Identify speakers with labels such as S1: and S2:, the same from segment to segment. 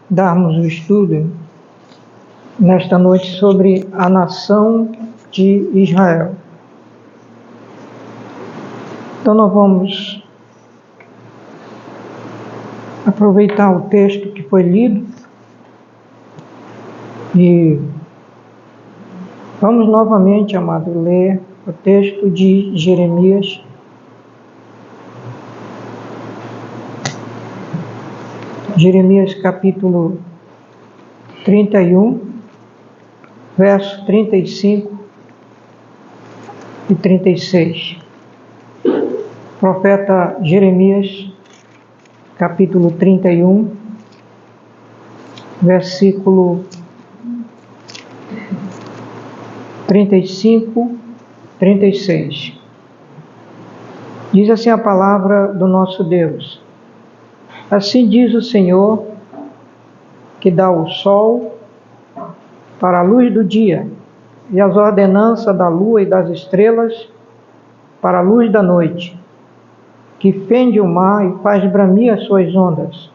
S1: Darmos o estudo nesta noite sobre a nação de Israel. Então nós vamos aproveitar o texto que foi lido e vamos novamente, amado, ler o texto de Jeremias. Jeremias capítulo 31, versos 35 e 36. Profeta Jeremias, capítulo 31, versículo 35, 36. Diz assim a palavra do nosso Deus: Assim diz o Senhor, que dá o sol para a luz do dia, e as ordenanças da lua e das estrelas para a luz da noite, que fende o mar e faz bramir as suas ondas.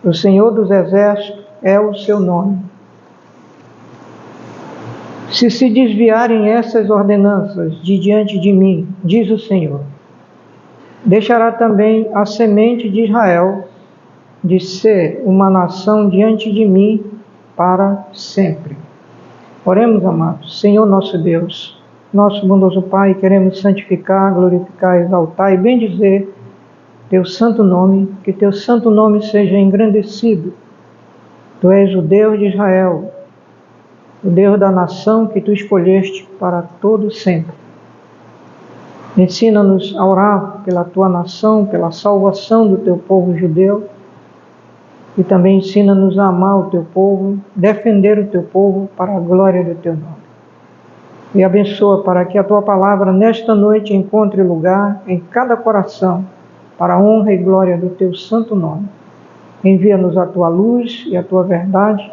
S1: O Senhor dos Exércitos é o seu nome. Se desviarem essas ordenanças de diante de mim, diz o Senhor, deixará também a semente de Israel de ser uma nação diante de mim para sempre. Oremos, amados. Senhor nosso Deus, nosso bondoso Pai, queremos santificar, glorificar, exaltar e bendizer teu santo nome, que teu santo nome seja engrandecido. Tu és o Deus de Israel, o Deus da nação que tu escolheste para todo sempre. Ensina-nos a orar pela tua nação, pela salvação do teu povo judeu, e também ensina-nos a amar o teu povo, defender o teu povo para a glória do teu nome. E abençoa para que a tua palavra nesta noite encontre lugar em cada coração, para a honra e glória do teu santo nome. Envia-nos a tua luz e a tua verdade,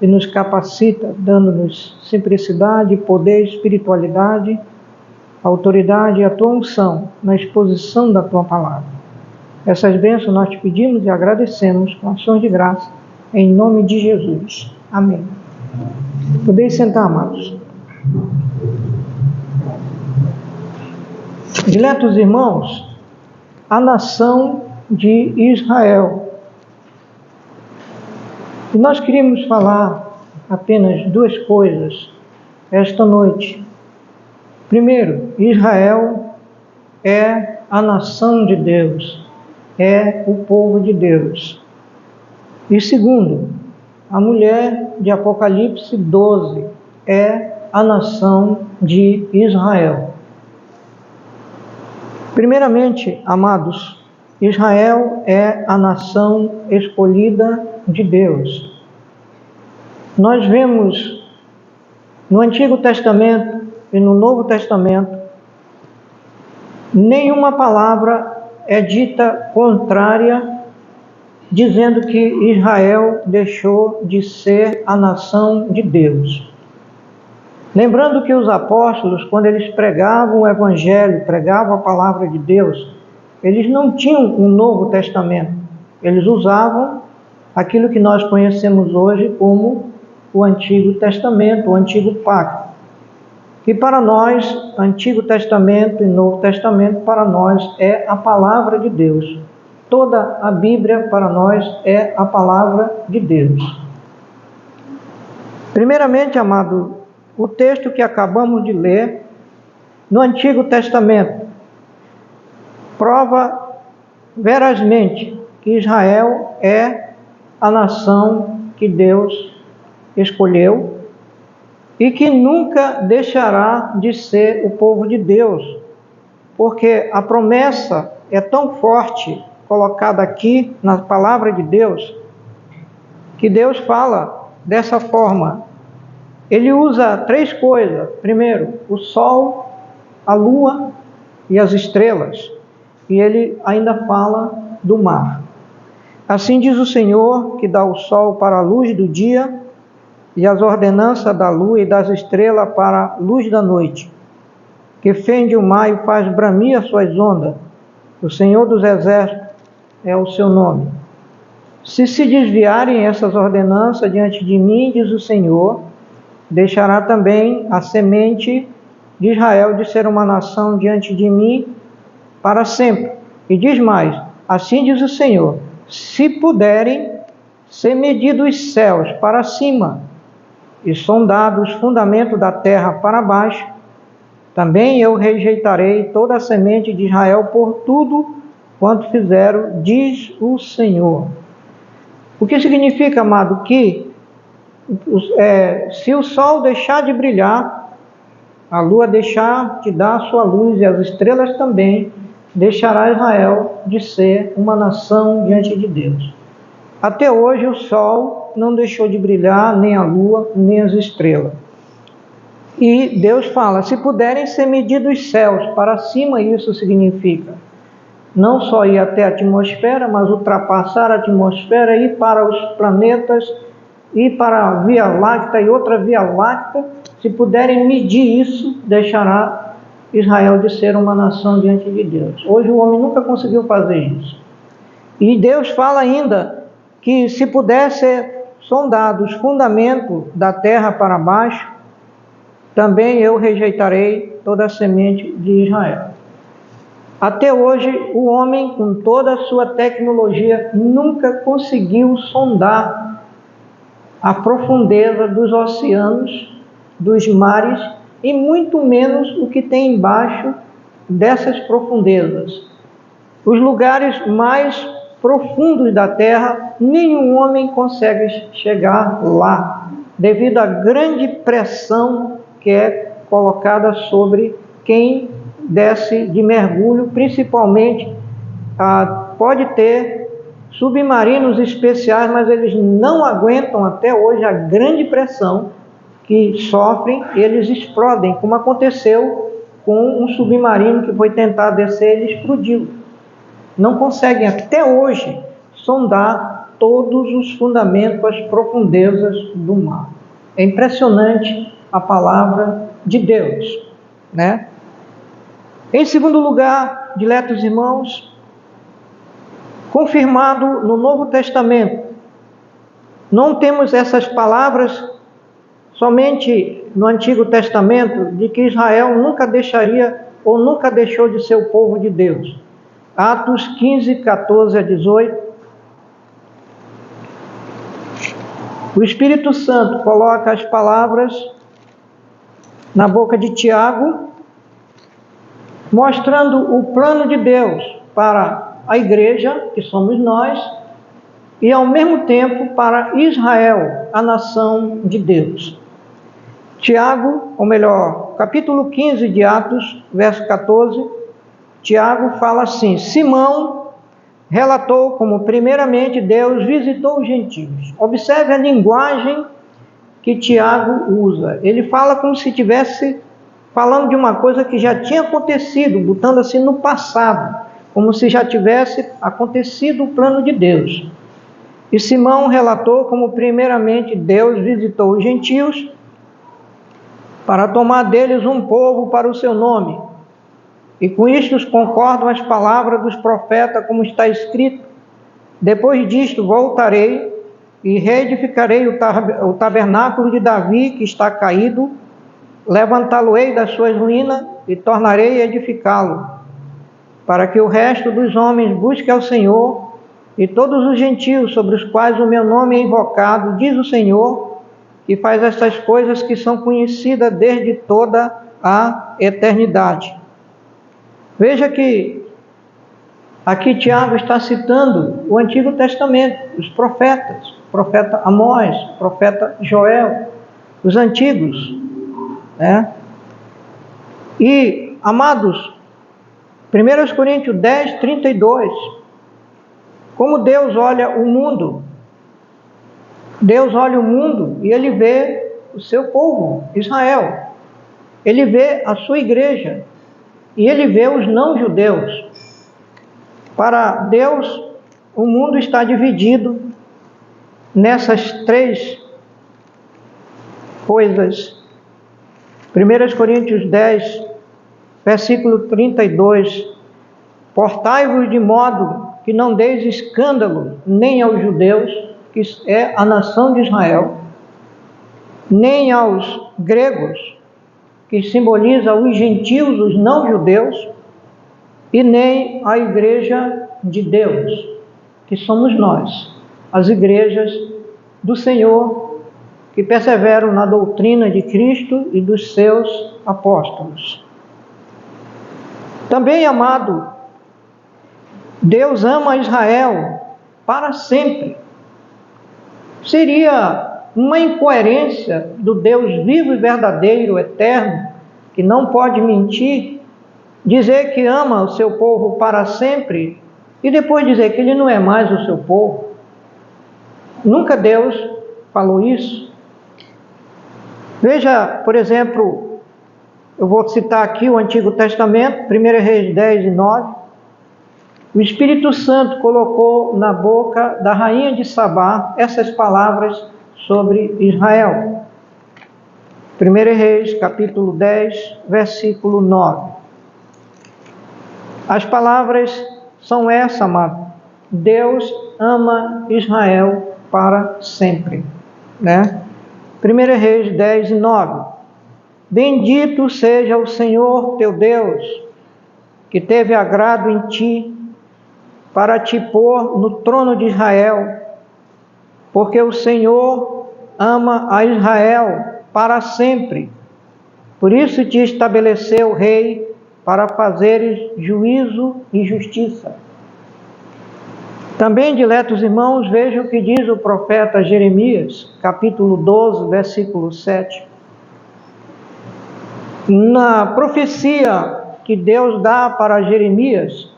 S1: e nos capacita, dando-nos simplicidade, poder, espiritualidade, autoridade e a tua unção na exposição da tua palavra. Essas bênçãos nós te pedimos e agradecemos com ações de graça, em nome de Jesus. Amém. Podeis sentar, amados. Diletos irmãos, a nação de Israel. E nós queríamos falar apenas duas coisas esta noite. Primeiro, Israel é a nação de Deus, é o povo de Deus. E segundo, a mulher de Apocalipse 12 é a nação de Israel. Primeiramente, amados, Israel é a nação escolhida de Deus. Nós vemos no Antigo Testamento e no Novo Testamento, nenhuma palavra é dita contrária, dizendo que Israel deixou de ser a nação de Deus. Lembrando que os apóstolos, quando eles pregavam o Evangelho, pregavam a palavra de Deus, eles não tinham um Novo Testamento. Eles usavam aquilo que nós conhecemos hoje como o Antigo Testamento, o Antigo Pacto. Que para nós, Antigo Testamento e Novo Testamento, para nós é a palavra de Deus. Toda a Bíblia para nós é a palavra de Deus. Primeiramente, amado, o texto que acabamos de ler no Antigo Testamento prova verazmente que Israel é a nação que Deus escolheu e que nunca deixará de ser o povo de Deus, porque a promessa é tão forte colocada aqui na palavra de Deus, que Deus fala dessa forma. Ele usa três coisas. Primeiro, o sol, a lua e as estrelas. E ele ainda fala do mar. Assim diz o Senhor, que dá o sol para a luz do dia, e as ordenanças da lua e das estrelas para a luz da noite, que fende o mar e faz bramir as suas ondas. O Senhor dos exércitos é o seu nome. Se desviarem essas ordenanças diante de mim, diz o Senhor, deixará também a semente de Israel de ser uma nação diante de mim para sempre. E diz mais, assim diz o Senhor, se puderem ser medidos os céus para cima e sondados os fundamentos da terra para baixo, também eu rejeitarei toda a semente de Israel por tudo quanto fizeram, diz o Senhor. O que significa, amado, que se o sol deixar de brilhar, a lua deixar de dar a sua luz e as estrelas também, deixará Israel de ser uma nação diante de Deus. Até hoje o sol não deixou de brilhar, nem a lua, nem as estrelas. E Deus fala, se puderem ser medidos os céus para cima, isso significa não só ir até a atmosfera, mas ultrapassar a atmosfera, ir para os planetas, ir para a Via Láctea e outra Via Láctea. Se puderem medir isso, deixará Israel de ser uma nação diante de Deus. Hoje o homem nunca conseguiu fazer isso. E Deus fala ainda que se puder ser sondado os fundamentos da terra para baixo, também eu rejeitarei toda a semente de Israel. Até hoje, o homem, com toda a sua tecnologia, nunca conseguiu sondar a profundeza dos oceanos, dos mares, e muito menos o que tem embaixo dessas profundezas. Os lugares mais profundos da terra, nenhum homem consegue chegar lá, devido à grande pressão que é colocada sobre quem desce de mergulho, principalmente pode ter submarinos especiais, mas eles não aguentam até hoje a grande pressão que sofrem, eles explodem, como aconteceu com um submarino que foi tentar descer, ele explodiu. Não conseguem até hoje sondar todos os fundamentos, as profundezas do mar. É impressionante a palavra de Deus, né? Em segundo lugar, diletos irmãos, confirmado no Novo Testamento, não temos essas palavras somente no Antigo Testamento, de que Israel nunca deixaria ou nunca deixou de ser o povo de Deus. Atos 15, 14 a 18. O Espírito Santo coloca as palavras na boca de Tiago, mostrando o plano de Deus para a igreja, que somos nós, e ao mesmo tempo para Israel, a nação de Deus. Tiago, ou melhor, capítulo 15 de Atos, verso 14, Tiago fala assim: Simão relatou como primeiramente Deus visitou os gentios. Observe a linguagem que Tiago usa. Ele fala como se estivesse falando de uma coisa que já tinha acontecido, botando assim no passado, como se já tivesse acontecido o plano de Deus. E Simão relatou como primeiramente Deus visitou os gentios para tomar deles um povo para o seu nome. E com isto concordam as palavras dos profetas, como está escrito: depois disto voltarei e reedificarei o tabernáculo de Davi, que está caído, levantá-lo-ei das suas ruínas e tornarei a edificá-lo, para que o resto dos homens busque ao Senhor, e todos os gentios sobre os quais o meu nome é invocado, diz o Senhor, que faz estas coisas que são conhecidas desde toda a eternidade. Veja que aqui Tiago está citando o Antigo Testamento, os profetas, o profeta Amós, o profeta Joel, os antigos, né? E, amados, 1 Coríntios 10, 32, como Deus olha o mundo, Deus olha o mundo e Ele vê o seu povo, Israel, Ele vê a sua igreja, e Ele vê os não-judeus. Para Deus, o mundo está dividido nessas três coisas. 1 Coríntios 10, versículo 32. Portai-vos de modo que não deis escândalo nem aos judeus, que é a nação de Israel, nem aos gregos, que simboliza os gentios, os não-judeus, e nem à igreja de Deus, que somos nós, as igrejas do Senhor, que perseveram na doutrina de Cristo e dos seus apóstolos. Também, amado, Deus ama Israel para sempre. Seria uma incoerência do Deus vivo e verdadeiro, eterno, que não pode mentir, dizer que ama o seu povo para sempre e depois dizer que ele não é mais o seu povo. Nunca Deus falou isso. Veja, por exemplo, eu vou citar aqui o Antigo Testamento, 1 Reis 10 e 9. O Espírito Santo colocou na boca da rainha de Sabá essas palavras sobre Israel. 1 Reis, capítulo 10, versículo 9. As palavras são essas, amado. Deus ama Israel para sempre. 1 Reis 10 e 9. Bendito seja o Senhor teu Deus, que teve agrado em ti, para te pôr no trono de Israel, porque o Senhor ama a Israel para sempre. Por isso te estabeleceu rei, para fazeres juízo e justiça. Também, diletos irmãos, vejam o que diz o profeta Jeremias, capítulo 12, versículo 7. Na profecia que Deus dá para Jeremias,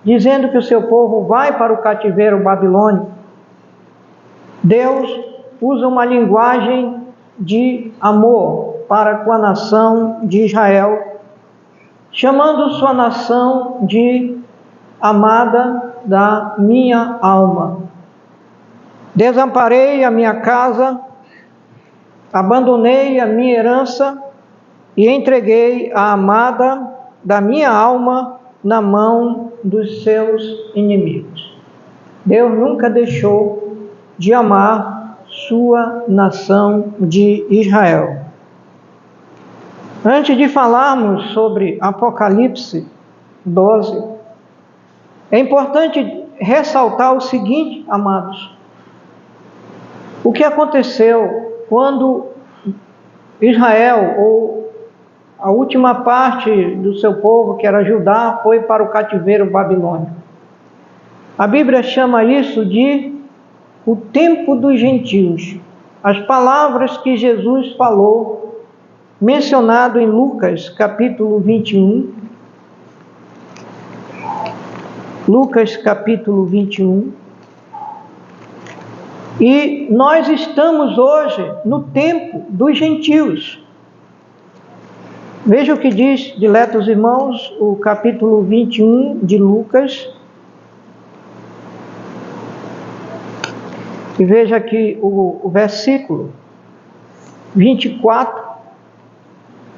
S1: dizendo que o seu povo vai para o cativeiro babilônico, Deus usa uma linguagem de amor para com a nação de Israel, chamando sua nação de amada da minha alma. Desamparei a minha casa, abandonei a minha herança e entreguei a amada da minha alma na mão dos seus inimigos. Deus nunca deixou de amar sua nação de Israel. Antes de falarmos sobre Apocalipse 12, é importante ressaltar o seguinte, amados. O que aconteceu quando Israel, ou a última parte do seu povo, que era Judá, foi para o cativeiro babilônico? A Bíblia chama isso de o tempo dos gentios. As palavras que Jesus falou, mencionado em Lucas, capítulo 21. Lucas, capítulo 21. E nós estamos hoje no tempo dos gentios. Veja o que diz, diletos irmãos, o capítulo 21 de Lucas. E veja aqui o versículo 24,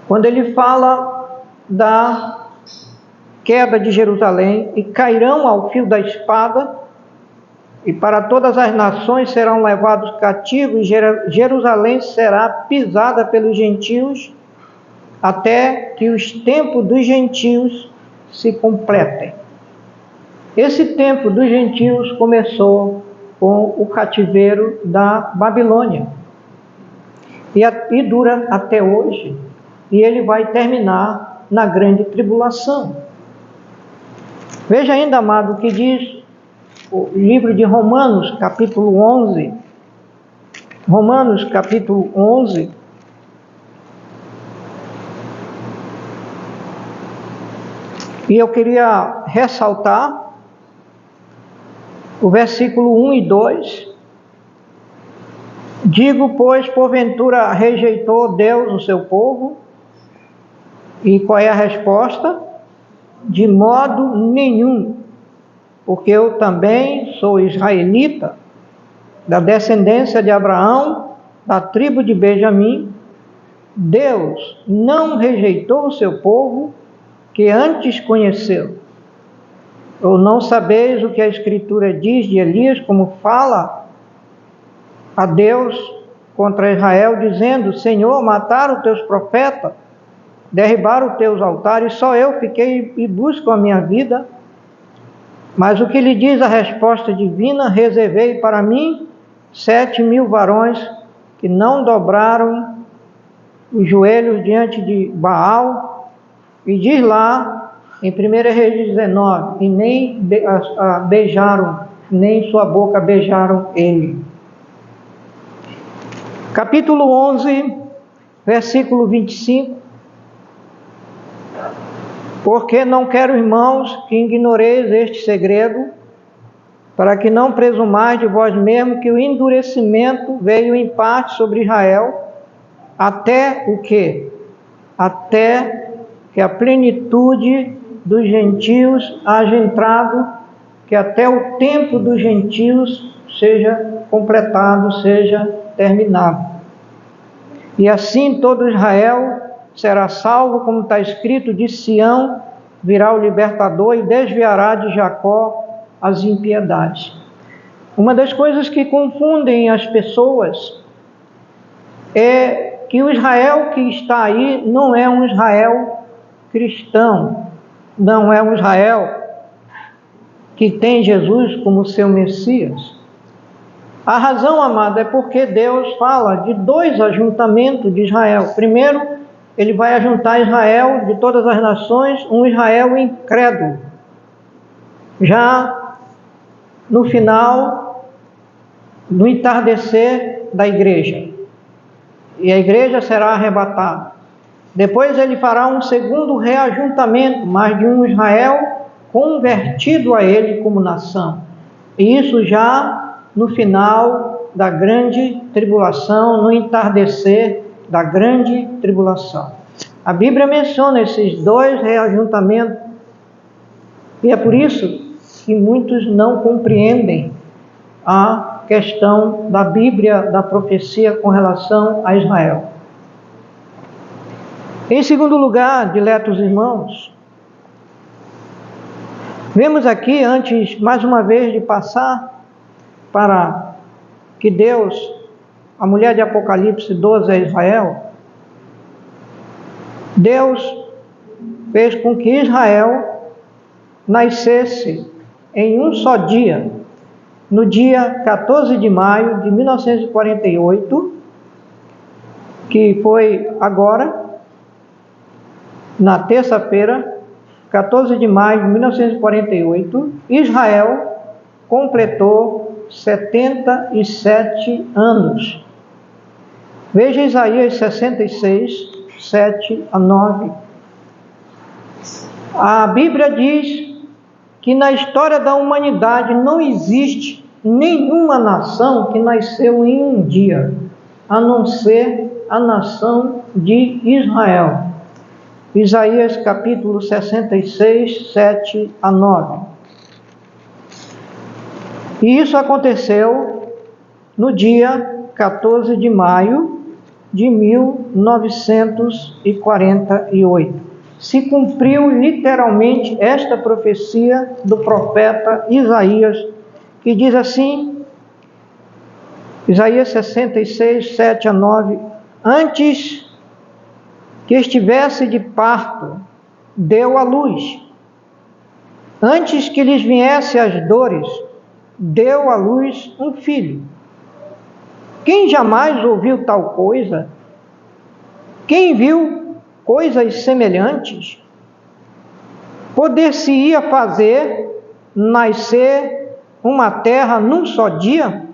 S1: quando ele fala da queda de Jerusalém, e cairão ao fio da espada, e para todas as nações serão levados cativos, e Jerusalém será pisada pelos gentios, até que os tempos dos gentios se completem. Esse tempo dos gentios começou com o cativeiro da Babilônia, e dura até hoje, e ele vai terminar na grande tribulação. Veja ainda, amado, o que diz o livro de Romanos, capítulo 11. Romanos, capítulo 11. E eu queria ressaltar o versículo 1 e 2. Digo, pois, porventura rejeitou Deus o seu povo? E qual é a resposta? De modo nenhum, porque eu também sou israelita, da descendência de Abraão, da tribo de Benjamim, Deus não rejeitou o seu povo que antes conheceu. Ou não sabeis o que a Escritura diz de Elias, como fala a Deus contra Israel, dizendo: Senhor, mataram os teus profetas, derribaram os teus altares, só eu fiquei e busco a minha vida. Mas o que lhe diz a resposta divina: reservei para mim 7.000 varões que não dobraram os joelhos diante de Baal. E diz lá em 1 Reis 19: e nem beijaram, nem sua boca beijaram ele. Capítulo 11, versículo 25. Porque não quero, irmãos, que ignoreis este segredo, para que não presumais de vós mesmos que o endurecimento veio em parte sobre Israel, até o quê? Até que a plenitude dos gentios haja entrado, que até o tempo dos gentios seja completado, seja terminado. E assim todo Israel será salvo, como está escrito: de Sião virá o libertador e desviará de Jacó as impiedades. Uma das coisas que confundem as pessoas é que o Israel que está aí não é um Israel cristão, não é um Israel que tem Jesus como seu Messias. A razão, amado, é porque Deus fala de 2 ajuntamentos de Israel. Primeiro, ele vai ajuntar Israel de todas as nações, um Israel incrédulo. Já no final, no entardecer da igreja. E a igreja será arrebatada. Depois ele fará um segundo reajuntamento, mas de um Israel convertido a ele como nação. E isso já no final da grande tribulação, no entardecer da grande tribulação. A Bíblia menciona esses 2 reajuntamentos. E é por isso que muitos não compreendem a questão da Bíblia, da profecia com relação a Israel. Em segundo lugar, diletos irmãos, vemos aqui, antes mais uma vez de passar para que Deus, a mulher de Apocalipse 12 é Israel, Deus fez com que Israel nascesse em um só dia, no dia 14 de maio de 1948, que foi agora, na terça-feira, 14 de maio de 1948, Israel completou 77 anos. Veja Isaías 66, 7 a 9. A Bíblia diz que na história da humanidade não existe nenhuma nação que nasceu em um dia, a não ser a nação de Israel. Isaías capítulo 66, 7 a 9. E isso aconteceu no dia 14 de maio de 1948. Se cumpriu literalmente esta profecia do profeta Isaías, que diz assim, Isaías 66, 7 a 9, antes que estivesse de parto, deu à luz. Antes que lhes viesse as dores, deu à luz um filho. Quem jamais ouviu tal coisa? Quem viu coisas semelhantes? Poder-se-ia fazer nascer uma terra num só dia?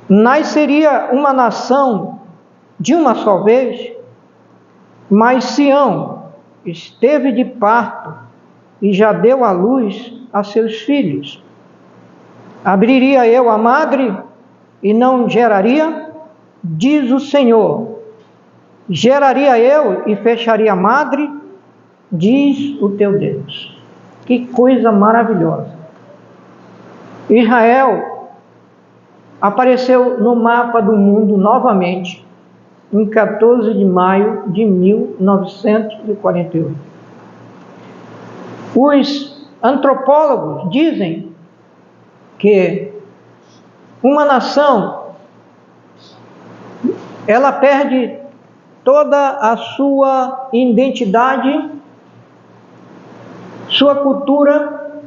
S1: Nasceria uma nação de uma só vez? Mas Sião esteve de parto e já deu à luz a seus filhos. Abriria eu a madre e não geraria? Diz o Senhor. Geraria eu e fecharia a madre? Diz o teu Deus. Que coisa maravilhosa. Israel apareceu no mapa do mundo novamente em 14 de maio de 1948. Os antropólogos dizem que uma nação, ela perde toda a sua identidade, sua cultura,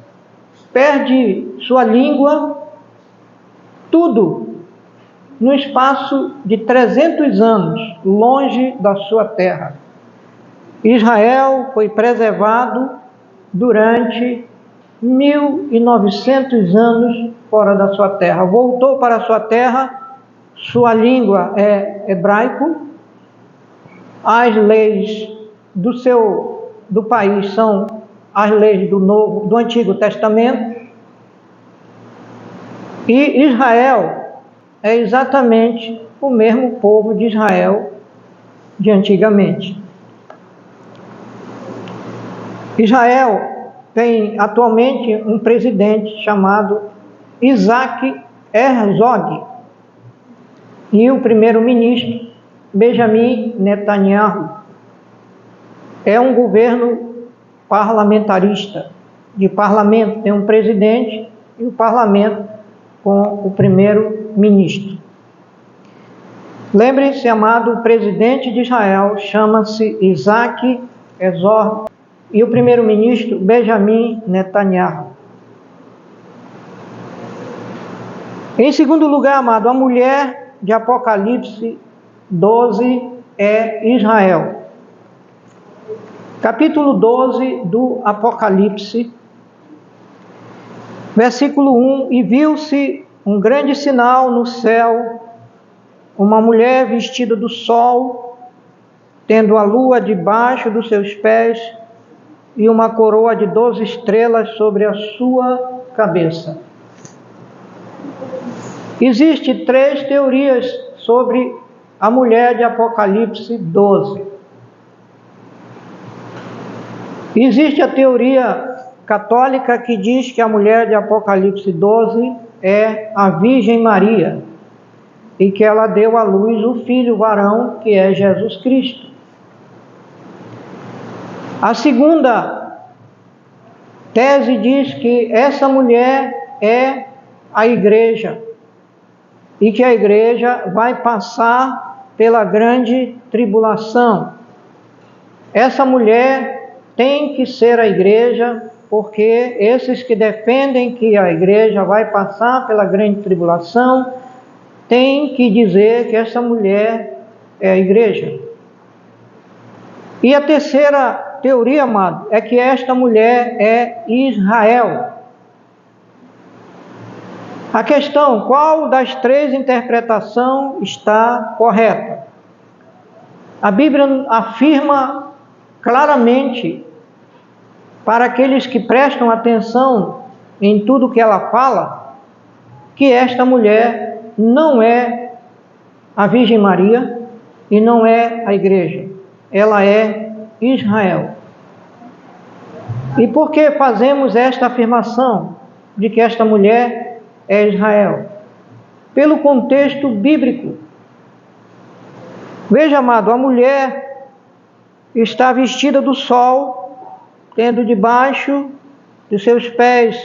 S1: perde sua língua, tudo no espaço de 300 anos, longe da sua terra. Israel foi preservado durante 1900 anos fora da sua terra. Voltou para a sua terra, sua língua é hebraico, as leis do país são as leis do Antigo Testamento, e Israel é exatamente o mesmo povo de Israel de antigamente. Israel tem atualmente um presidente chamado Isaac Herzog e o primeiro-ministro Benjamin Netanyahu. É um governo parlamentarista, de parlamento, tem um presidente e o parlamento com o primeiro-ministro. Lembrem-se, amado, o presidente de Israel chama-se Isaac Herzog e o primeiro-ministro Benjamin Netanyahu. Em segundo lugar, amado, a mulher de Apocalipse 12 é Israel. Capítulo 12 do Apocalipse, versículo 1: E viu-se um grande sinal no céu, uma mulher vestida do sol, tendo a lua debaixo dos seus pés e uma coroa de 12 estrelas sobre a sua cabeça. Existem 3 teorias sobre a mulher de Apocalipse 12. Existe a teoria católica que diz que a mulher de Apocalipse 12 é a Virgem Maria e que ela deu à luz o filho varão, que é Jesus Cristo. A segunda tese diz que essa mulher é a igreja e que a igreja vai passar pela grande tribulação. Essa mulher tem que ser a igreja, porque esses que defendem que a igreja vai passar pela grande tribulação têm que dizer que essa mulher é a igreja. E a terceira teoria, amado, é que esta mulher é Israel. A questão: qual das 3 interpretações está correta? A Bíblia afirma claramente, para aqueles que prestam atenção em tudo que ela fala, que esta mulher não é a Virgem Maria e não é a igreja. Ela é Israel. E por que fazemos esta afirmação de que esta mulher é Israel? Pelo contexto bíblico. Veja, amado, a mulher está vestida do sol, tendo debaixo dos seus pés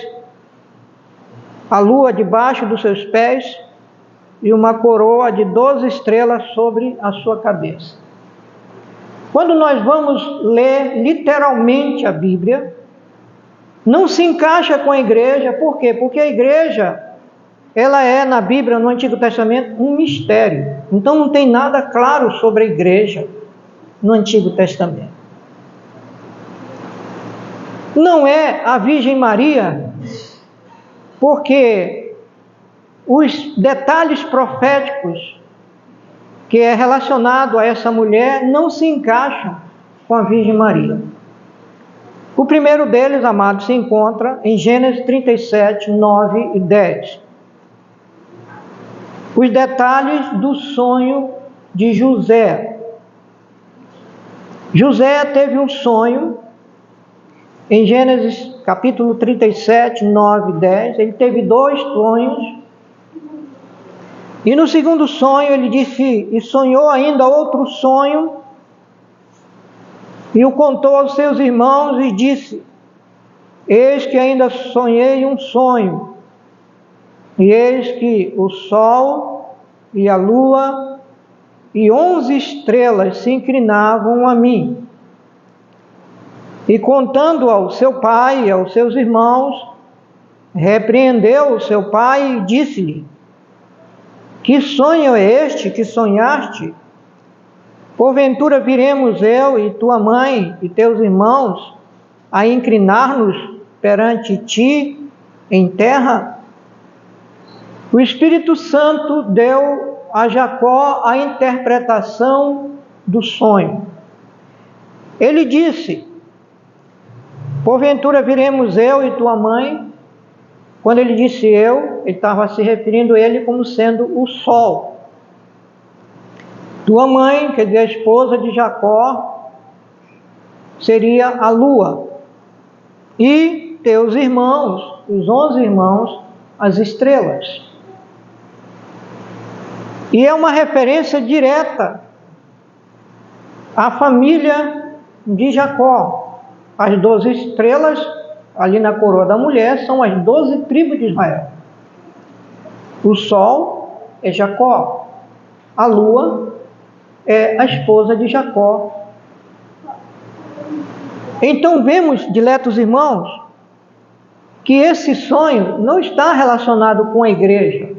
S1: a lua debaixo dos seus pés e uma coroa de 12 estrelas sobre a sua cabeça. Quando nós vamos ler literalmente a Bíblia, não se encaixa com a igreja. Por quê? Porque a igreja, ela é na Bíblia, no Antigo Testamento, um mistério. Então não tem nada claro sobre a igreja no Antigo Testamento. Não é a Virgem Maria, porque os detalhes proféticos que é relacionado a essa mulher não se encaixam com a Virgem Maria. O primeiro deles, amados, se encontra em Gênesis 37, 9 e 10. Os detalhes do sonho de José. José teve um sonho em Gênesis capítulo 37, 9 e 10, ele teve 2 sonhos. E no segundo sonho ele disse, e sonhou ainda outro sonho, e o contou aos seus irmãos e disse, eis que ainda sonhei um sonho, e eis que o sol e a lua e 11 estrelas se inclinavam a mim. E contando ao seu pai e aos seus irmãos, repreendeu o seu pai e disse-lhe, que sonho é este que sonhaste? Porventura viremos eu e tua mãe e teus irmãos a inclinar-nos perante ti em terra? O Espírito Santo deu a Jacó a interpretação do sonho. Ele disse, porventura viremos eu e tua mãe. Quando ele disse eu, ele estava se referindo a ele como sendo o sol. Tua mãe, quer dizer, a esposa de Jacó, seria a lua. E teus irmãos, os 11 irmãos, as estrelas. E é uma referência direta à família de Jacó. As 12 estrelas, ali na coroa da mulher, são as 12 tribos de Israel. O sol é Jacó. A lua é a esposa de Jacó. Então vemos, diletos irmãos, que esse sonho não está relacionado com a igreja,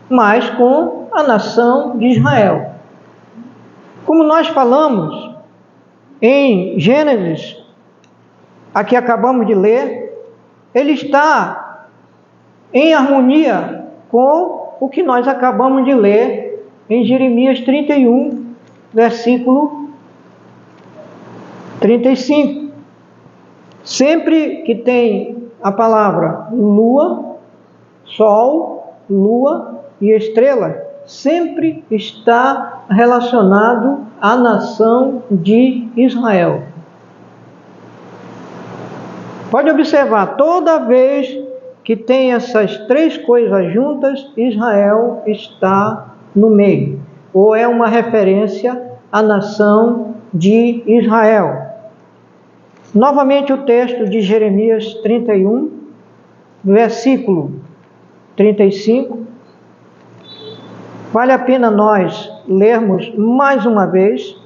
S1: mas com a nação de Israel. Como nós falamos em Gênesis, aqui acabamos de ler, ele está em harmonia com o que nós acabamos de ler em Jeremias 31, versículo 35. Sempre que tem a palavra lua, sol, lua e estrela, sempre está relacionado à nação de Israel. Pode observar, toda vez que tem essas 3 coisas juntas, Israel está no meio, ou é uma referência à nação de Israel. Novamente o texto de Jeremias 31, versículo 35. Vale a pena nós lermos mais uma vez.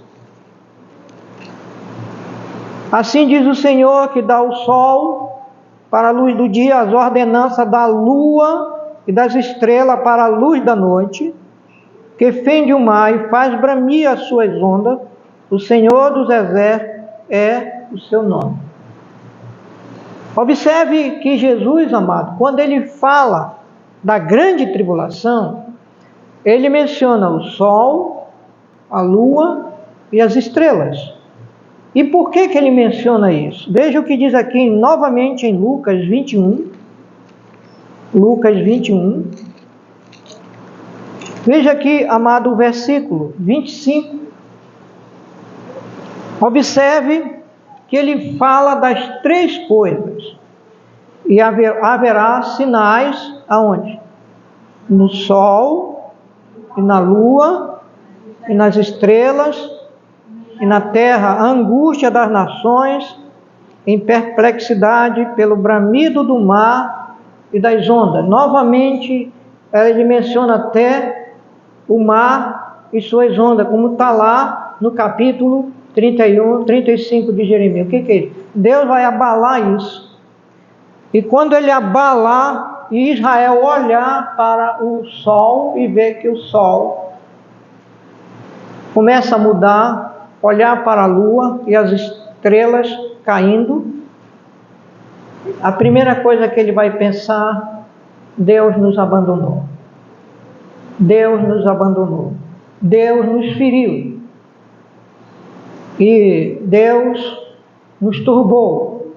S1: Assim diz o Senhor, que dá o sol para a luz do dia, as ordenanças da lua e das estrelas para a luz da noite, que fende o mar e faz bramir as suas ondas, o Senhor dos exércitos é o seu nome. Observe que Jesus, amado, quando ele fala da grande tribulação, ele menciona o sol, a lua e as estrelas. E por que ele menciona isso? Veja o que diz aqui novamente em Lucas 21. Lucas 21. Veja aqui, amado, o versículo 25. Observe que ele fala das 3 coisas. E haverá sinais aonde? No sol, e na lua, e nas estrelas, e na terra, a angústia das nações, em perplexidade pelo bramido do mar e das ondas. Novamente, ele menciona até o mar e suas ondas, como está lá no capítulo 31, 35 de Jeremias. O que é isso? Deus vai abalar isso. E quando ele abalar, e Israel olhar para o sol e ver que o sol começa a mudar, olhar para a lua e as estrelas caindo, a primeira coisa que ele vai pensar, Deus nos abandonou. Deus nos abandonou. Deus nos feriu. E Deus nos turbou.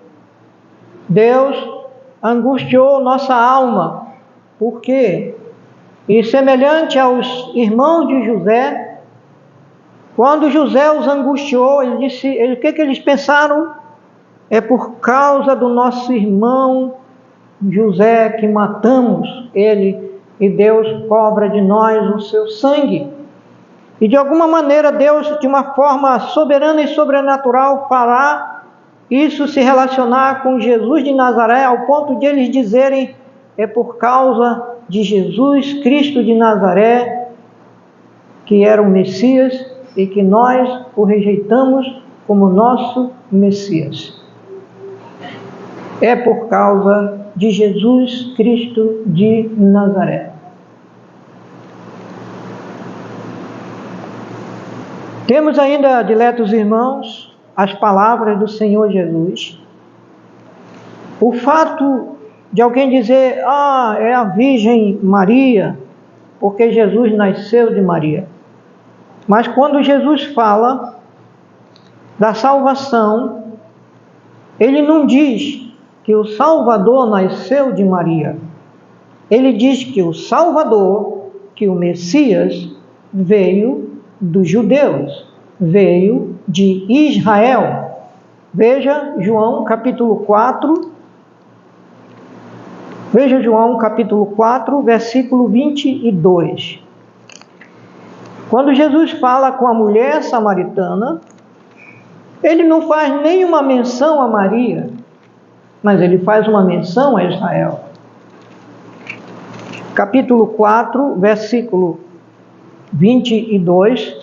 S1: Deus angustiou nossa alma. Por quê? E semelhante aos irmãos de José, quando José os angustiou, ele disse, o que eles pensaram? é por causa do nosso irmão José que matamos ele, e Deus cobra de nós o seu sangue. E de alguma maneira Deus, de uma forma soberana e sobrenatural, fará isso se relacionar com Jesus de Nazaré, ao ponto de eles dizerem: é por causa de Jesus Cristo de Nazaré, que era o Messias, e que nós o rejeitamos como nosso Messias. É por causa de Jesus Cristo de Nazaré. Temos ainda, diletos irmãos, as palavras do Senhor Jesus. O fato de alguém dizer: é a Virgem Maria, porque Jesus nasceu de Maria. Mas quando Jesus fala da salvação, ele não diz que o Salvador nasceu de Maria. Ele diz que o Salvador, que o Messias, veio dos judeus, veio de Israel. Veja João capítulo 4. Veja João capítulo 4, versículo 22. Quando Jesus fala com a mulher samaritana, ele não faz nenhuma menção a Maria, mas ele faz uma menção a Israel. Capítulo 4, versículo 22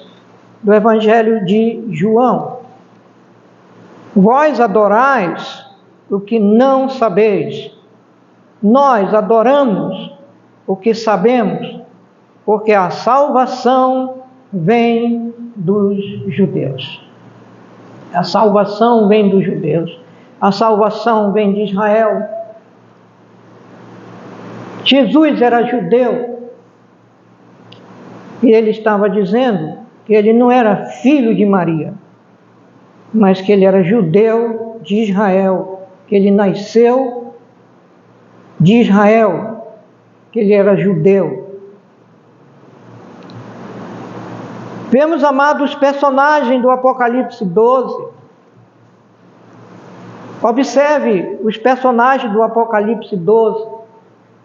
S1: do Evangelho de João. Vós adorais o que não sabeis, nós adoramos o que sabemos, porque a salvação vem dos judeus. A salvação vem dos judeus. A salvação vem de Israel. Jesus era judeu. E ele estava dizendo que ele não era filho de Maria, mas que ele era judeu de Israel, que ele nasceu de Israel, que ele era judeu. Vemos, amados, personagens do Apocalipse 12. Observe os personagens do Apocalipse 12.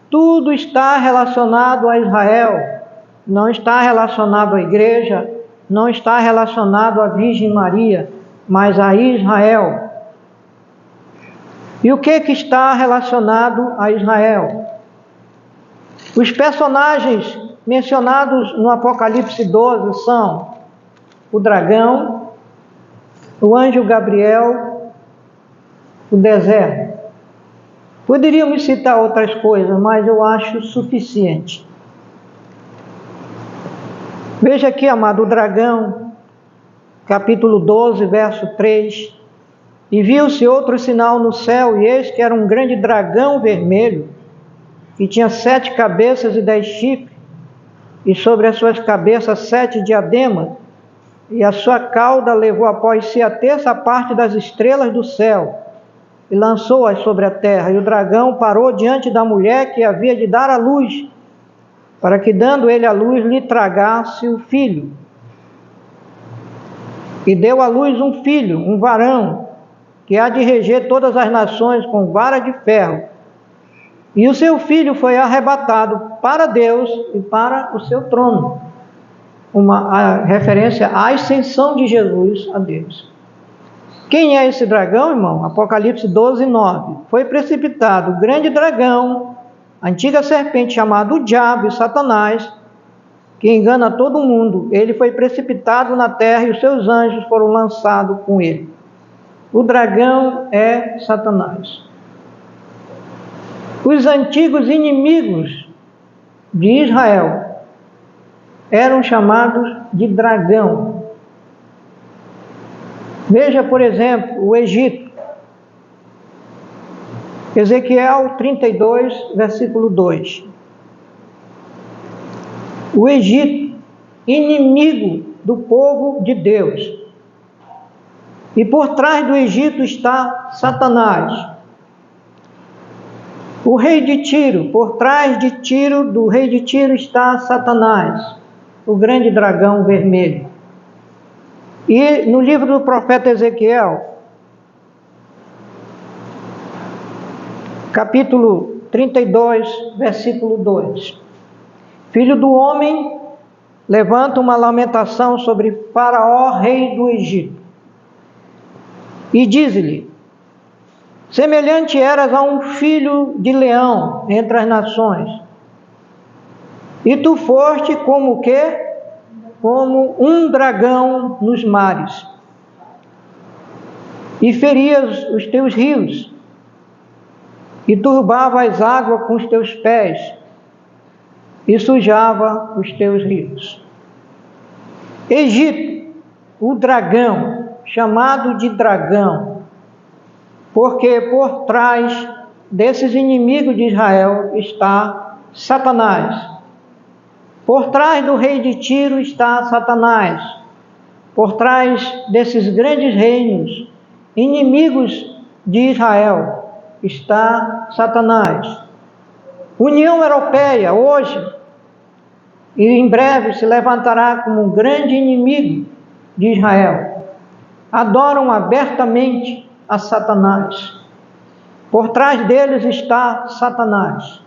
S1: Tudo está relacionado a Israel. Não está relacionado à igreja, não está relacionado à Virgem Maria, mas a Israel. E o que está relacionado a Israel? Os personagens mencionados no Apocalipse 12 são o dragão, o anjo Gabriel, o deserto. Poderíamos citar outras coisas, mas eu acho suficiente. Veja aqui, amado, o dragão, capítulo 12, verso 3. E viu-se outro sinal no céu, e eis que era um grande dragão vermelho, que tinha 7 cabeças e 10 chifres, e sobre as suas cabeças 7 diademas, e a sua cauda levou após si a terça parte das estrelas do céu, e lançou-as sobre a terra. E o dragão parou diante da mulher que havia de dar à luz, para que, dando ele à luz, lhe tragasse o filho. E deu à luz um filho, um varão, que há de reger todas as nações com vara de ferro. E o seu filho foi arrebatado para Deus e para o seu trono. Uma referência à ascensão de Jesus a Deus. Quem é esse dragão, irmão? Apocalipse 12, 9. Foi precipitado o grande dragão, a antiga serpente, chamado o Diabo e Satanás, que engana todo mundo. Ele foi precipitado na terra e os seus anjos foram lançados com ele. O dragão é Satanás. Os antigos inimigos de Israel eram chamados de dragão. Veja, por exemplo, o Egito. Ezequiel 32, versículo 2. O Egito, inimigo do povo de Deus. E por trás do Egito está Satanás. O rei de Tiro, por trás de Tiro, do rei de Tiro está Satanás, o grande dragão vermelho. E no livro do profeta Ezequiel, capítulo 32, versículo 2. Filho do homem, levanta uma lamentação sobre Faraó, rei do Egito, e diz-lhe: semelhante eras a um filho de leão entre as nações, e tu foste como o quê? Como um dragão nos mares, e ferias os teus rios, e turbava as águas com os teus pés, e sujava os teus rios. Egito, o dragão, chamado de dragão, porque por trás desses inimigos de Israel está Satanás. Por trás do rei de Tiro está Satanás. Por trás desses grandes reinos, inimigos de Israel, está Satanás. União Europeia, hoje, e em breve se levantará como um grande inimigo de Israel. Adoram abertamente a Satanás. Por trás deles está Satanás.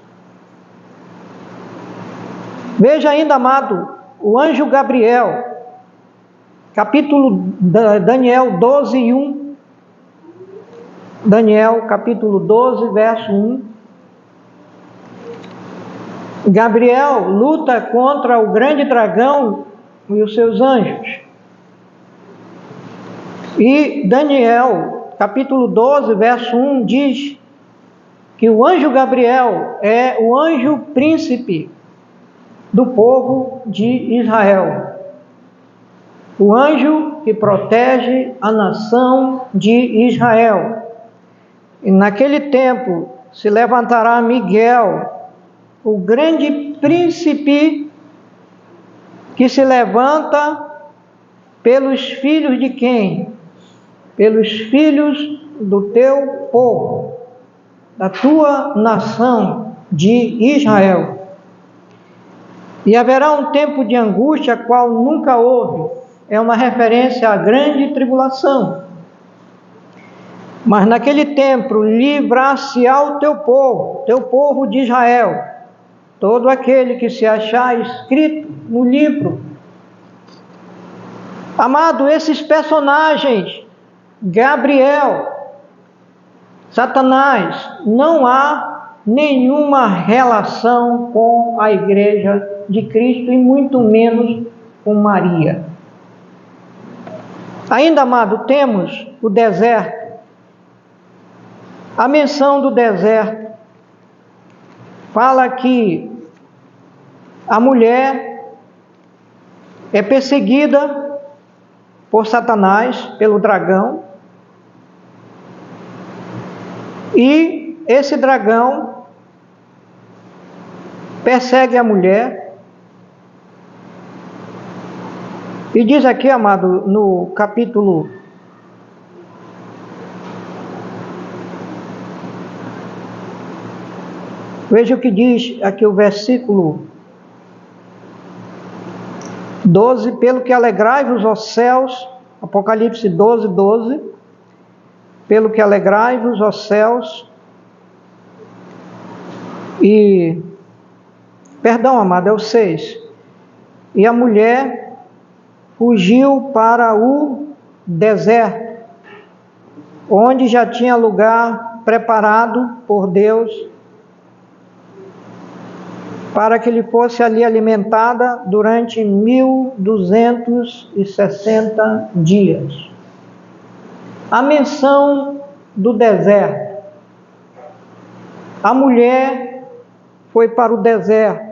S1: Veja ainda, amado, o anjo Gabriel, capítulo Daniel 12, 1. Daniel, capítulo 12, verso 1. Gabriel luta contra o grande dragão e os seus anjos. E Daniel, capítulo 12, verso 1, diz que o anjo Gabriel é o anjo príncipe do povo de Israel. O anjo que protege a nação de Israel. E naquele tempo se levantará Miguel, o grande príncipe que se levanta pelos filhos de quem? Pelos filhos do teu povo, da tua nação de Israel. E haverá um tempo de angústia, qual nunca houve. É uma referência à grande tribulação. Mas naquele tempo livrar-se-á o teu povo de Israel, todo aquele que se achar escrito no livro. Amado, esses personagens, Gabriel, Satanás, não há nenhuma relação com a igreja de Cristo e muito menos com Maria. Ainda, amado, temos o deserto. A menção do deserto fala que a mulher é perseguida por Satanás, pelo dragão, e esse dragão persegue a mulher. E diz aqui, amado, no capítulo 12, veja o que diz aqui o versículo 12: pelo que alegrai-vos, ó céus, Apocalipse 12, 12, pelo que alegrai-vos, ó céus, e, perdão, amado, é o 6, e a mulher fugiu para o deserto, onde já tinha lugar preparado por Deus, para que ele fosse ali alimentada durante 1260 dias. A menção do deserto. A mulher foi para o deserto.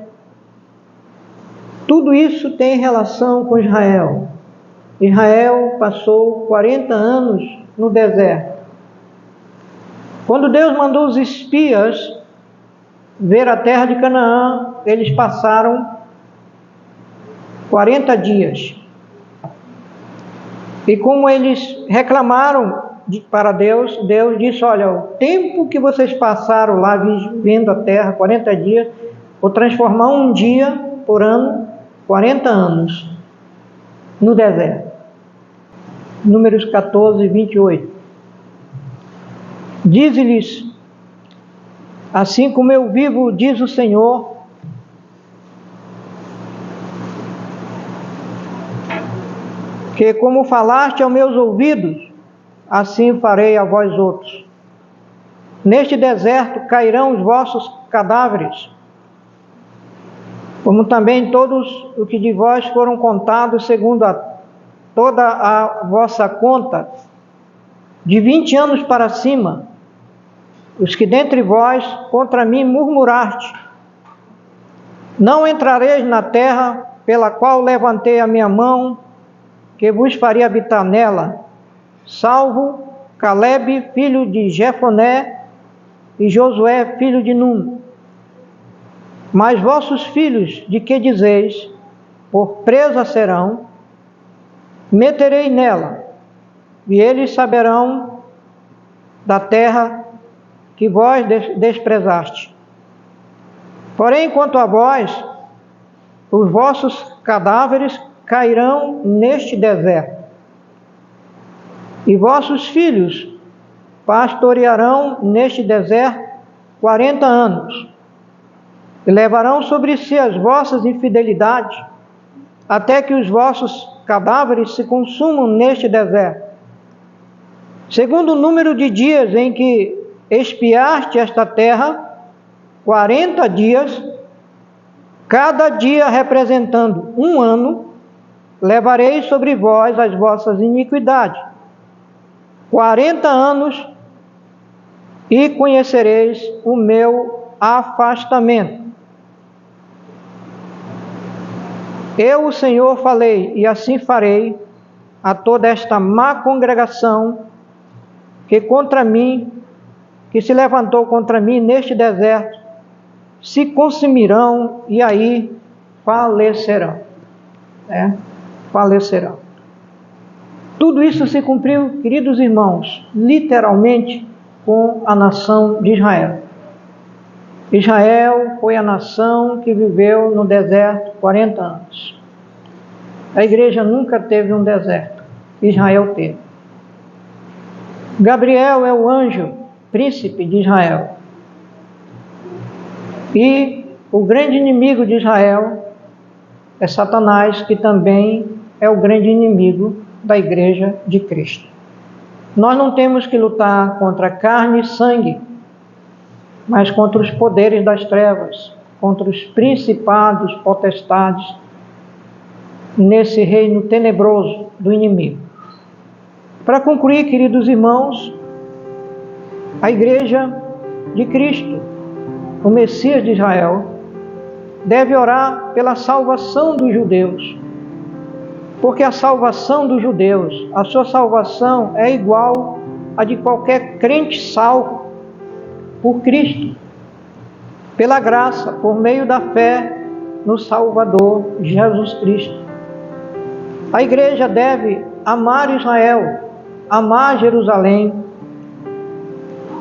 S1: Tudo isso tem relação com Israel. Israel passou 40 anos no deserto. Quando Deus mandou os espias ver a terra de Canaã, eles passaram 40 dias. E como eles reclamaram para Deus, Deus disse: olha, o tempo que vocês passaram lá vendo a terra, 40 dias, vou transformar um dia por ano, 40 anos, no deserto. Números 14, 28. Diz-lhes Assim como eu vivo, diz o Senhor, que como falaste aos meus ouvidos, assim farei a vós outros. Neste deserto cairão os vossos cadáveres, como também todos os que de vós foram contados segundo toda a vossa conta, de 20 anos para cima, os que dentre vós contra mim murmuraste. Não entrareis na terra pela qual levantei a minha mão, que vos faria habitar nela, salvo Calebe, filho de Jefoné, e Josué, filho de Nun. Mas vossos filhos, de que dizeis, por presa serão, meterei nela, e eles saberão da terra que vós desprezaste. Porém, quanto a vós, os vossos cadáveres cairão neste deserto, e vossos filhos pastorearão neste deserto 40 anos, e levarão sobre si as vossas infidelidades, até que os vossos cadáveres se consumam neste deserto. Segundo o número de dias em que expiaste esta terra, 40 dias, cada dia representando 1 ano, levarei sobre vós as vossas iniquidades. 40 anos, e conhecereis o meu afastamento. Eu, o Senhor, falei, e assim farei a toda esta má congregação que se levantou contra mim neste deserto, se consumirão e aí falecerão. Falecerão. Tudo isso se cumpriu, queridos irmãos, literalmente com a nação de Israel. Israel foi a nação que viveu no deserto 40 anos. A igreja nunca teve um deserto, Israel teve. Gabriel é o anjo, príncipe de Israel. E o grande inimigo de Israel é Satanás, que também é o grande inimigo da igreja de Cristo. Nós não temos que lutar contra carne e sangue, mas contra os poderes das trevas, contra os principados, potestades, nesse reino tenebroso do inimigo. Para concluir, queridos irmãos, a igreja de Cristo, o Messias de Israel, deve orar pela salvação dos judeus, porque a salvação dos judeus, a sua salvação é igual a de qualquer crente salvo por Cristo, pela graça, por meio da fé no Salvador Jesus Cristo. A igreja deve amar Israel, amar Jerusalém,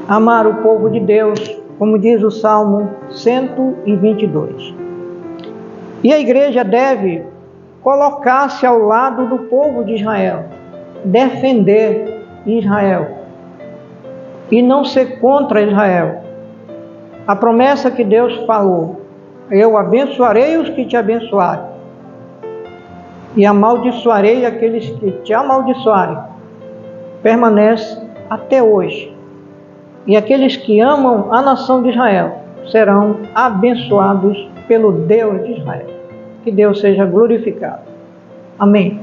S1: amar o povo de Deus, como diz o Salmo 122. E a igreja deve colocar-se ao lado do povo de Israel, defender Israel e não ser contra Israel. A promessa que Deus falou: eu abençoarei os que te abençoarem e amaldiçoarei aqueles que te amaldiçoarem, permanece até hoje. E aqueles que amam a nação de Israel serão abençoados pelo Deus de Israel. Que Deus seja glorificado. Amém.